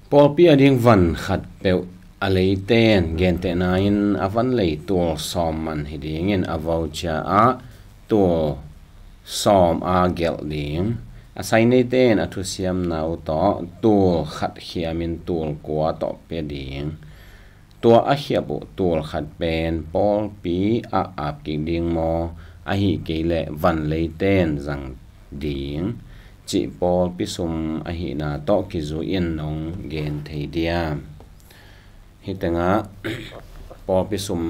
Paul pi ading van khat pe alei ten gen te nain avan lei tur som man hidingin avoucha a tur som a gel ding asai nei ten athu siam nau to tur khat hiamin tur kwa to pe ding tua a hiabu tur khat pen Paul pi a ap ki ding mo a hi ke le van lei ten zang ding chị Paul pi sum a hi na to ki zu in nong gen thei dia hi tanga Paul pi sum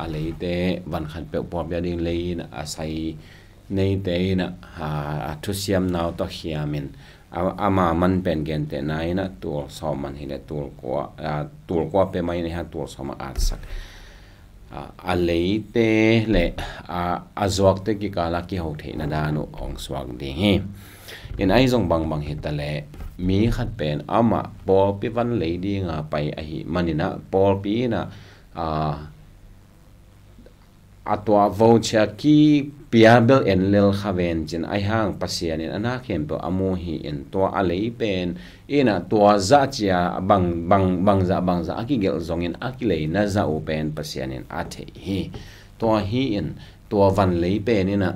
a lei te van khat pe Paul bia ding lei na asai nei te na ha thu siam naw to hiamin ama man pen gen te nai na tur so man hi le tur kwa pe mai ni ha tur so ma at sak a lei te le a zwak te ki kala ki ho the na da no ong swak ding hi in ai zong bang hitale mi khat pen ama Paul pi van lei ding a pai a hi manina Paul pi na atwa voucher ki piabel en lel khaven chin ai hang pasian in ana khem pe amu hi in to a lei pen ina to za chia bang za aki gel zong in aki lei na za u pen pasian in a the hi to hi in to van lei pen ina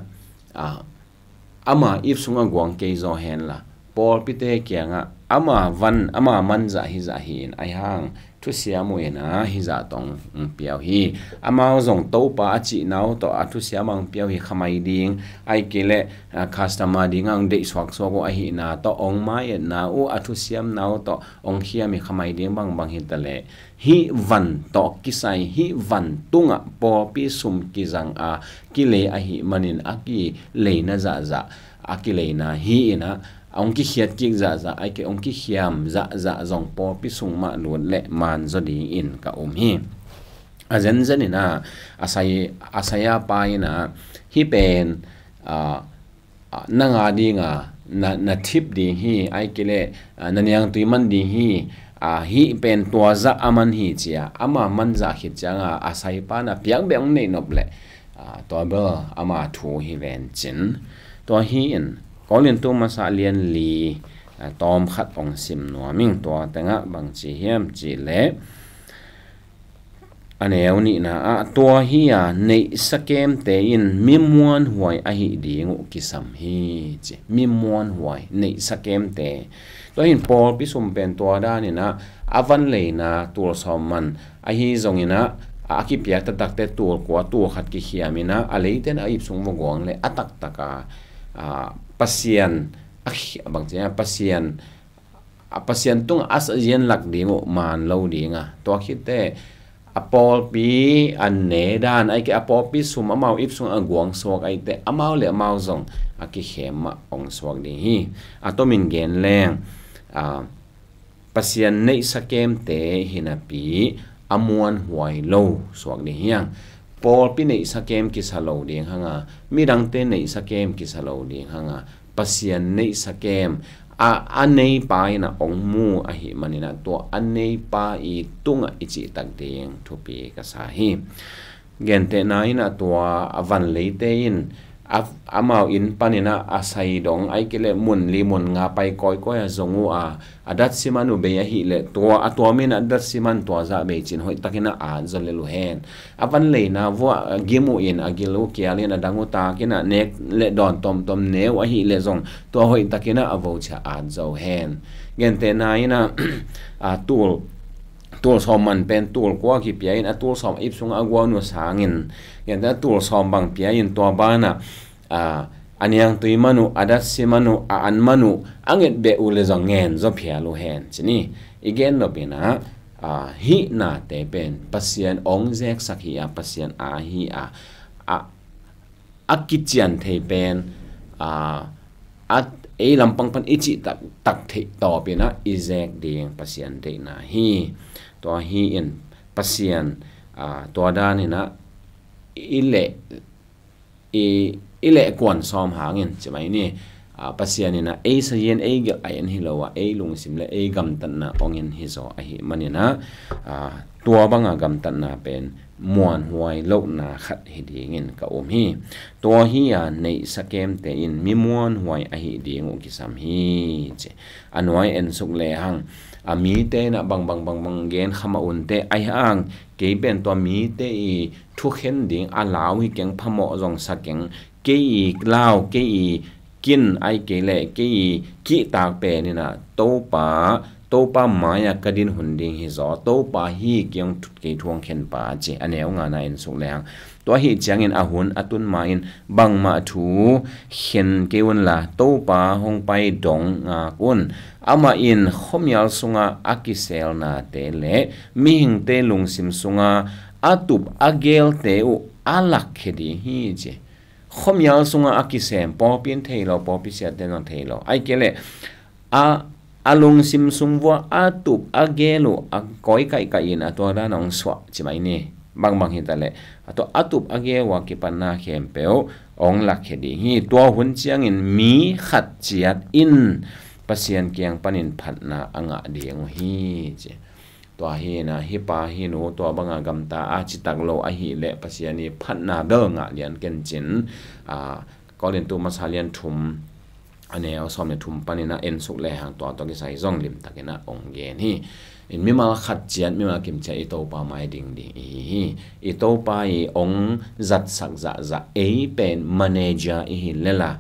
ama if sunga guang ke zo hen la Paul pite kyanga ama man za hi in ai hang thu siamu ena hi za tong piao hi ama zong to pa chi nau to athu siamang piao hi khamai ding ai kele customer ding ang de swak so go hi na to ong mai na u athu siam nau to ong khiami khamai ding bang hi tale hi van to kisai hi van tunga po pi sum ki jang a kile a hi manin aki leina za aki leina hi ina ông ki khiat ki za ai ke ông ki khiam za zong po pi sung ma lun le man zo di in ka hi a zen ina asaya pa ina hi pen nanga dinga na tip di hi ai ke le nanyang tuiman di hi hi pen tua za aman hi chia ama man za khit changa asai pa na piang beng nei nop le to ba ama thu hi ven chin to hi in Colin tu masa lian li tom khat ong sim no ming to tanga bang chi hiam chi le aneu ni na to hi nei sakem te in mimwan huai a hi ding ki sam hi chi mimwan huai nei sakem te to in Paul pi sum pen to da ni na avan le na tur som man a hi zong ina aki pia ta tak te tur ko tu khat ki hiamina a leiten a ip sung mo gong le atak taka pasian bang tia pasian tung as yen lak dingo man lo dinga to khite Paul pi an ne dan ai ke Paul pi sum amau ip sung agwang sok ai te amau le amau zong aki khema ong sok ding hi atomin gen leng pasian nei sakem te hinapi amuan huai lo sok ding hiang Paul pi nei sakem ki salo ding hanga mirang te nei sakem ki salo ding hanga pasian nei sakem anei pa ina ong mu a hi manina to anei pa I tunga ichi tak ding thupi ka sa hi gente na ina to avan leite in amau in panina asai dong ai kele mun limon nga pai koi zongu adat simanu be hi le to atomin adat siman to za be chin hoi takina zalelu hen avan le na vo gimu in agilu kialina dangu ta kina nek le don tom ne wa hi le zong to hoi takina avocha zo hen gente na ina tul som man pen tul kwa ki pia in tul som ip sung agwa no sangin yanda tul som bang pia in to bana anyang tuimanu adat simanu an manu anget be ule zongen zo phia lo hen chini igen no bina hi na te pen pasien ong zek sakhia pasien hi akichian thei pen at e lampang pan ichi tak thei to bina izek ding pasien de na hi to hi in pasien to dan ina ile kwan som hangin chmai ni pasien ina e sayen e ga ayan hilowa e lung simle e gam tan na ongin hi zo a hi manina tua banga gam tan na pen muan huai lo na khat hi dingin ka hi to hi nei sakem te in mi muan huai a hi ding ki sam hi che anwai en suk le hang mi te na bang gen khama un te ai hang ke ben to mi te I thu khen ding alaw hi keng phamo jong sakeng ke I lao ke I kin ai ke le ke I ki tak pe ni na to pa maya kadin hunding hi zo to pa hi kyang thut ke thuang khen pa che aneu nga na in suk leng to hi changin ahun atun ma in bang ma thu khen ke won la to pa hong pai dong nga kun ama in khomial sunga akisel na te le mi hing te lungsim sunga atup agel te u alak khedi hi che khomial sunga akisem popin theilo popisia te non theilo ai kele alung sim sungwa atup agelo koi kai in atwa da nong swa chimai ni bang hitale ato atup agewa ki panna khempeo ong lakhedi hi to hun chiang in mi khat chiat in pasien kyang panin phatna anga dieng hi che to hi na hi pa hi no to banga gamta a chitak lo a hi le pasiani phatna bel nga lian ken chin kolin tu masalian thum ane som ne thum panina en suk le hang to ki sai zong lim takena ong gen hi in mimal khat chian mimal kim cha I to pa mai ding I to pa I ong zat sak za e pen manager hi lela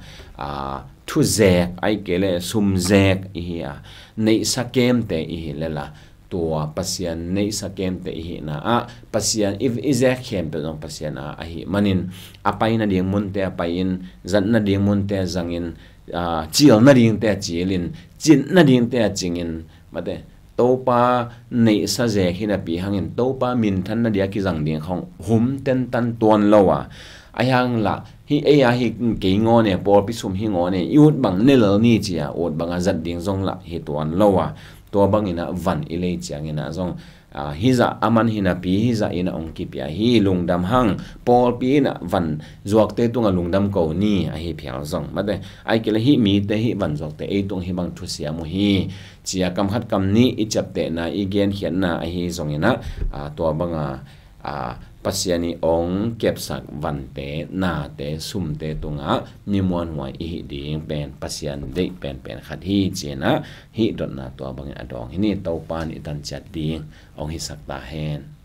thu zek ai kele sum zek hi nei sakem te hi lela tua pasian nei sakem te hi na pasian if izek khem pe no pasian hi manin apai na ding mun te apain zan na ding mun te zangin chial na ding te chilin chin na ding te chingin mate topa nei sa je hina pi hangin topa min than na dia ki jang ding khong hum ten tan ton lowa ayang la hi hi ke ngo ne por pi sum hi ngo ne yut bang ne lo ni chia ot bang azat ding zong la hi ton lowa to bang ina van ile chiang ina zong hiza aman hina pi hiza ina ong ki pia hi lungdam hang pol pi na van zuak te tunga lungdam ko ni a hi phial zong mate ai kele hi mi te hi van zuak te e tung hi bang thu sia mu hi chia kam khat kam ni I chap te na I gen hian na a hi zong ina to banga pasiani ong kepsak van te na te sum te tunga nimon wai I ding pen pasian de pen khat hi chena hi dot na to bang adong hini to pan I tan chat ding ong hi sak ta hen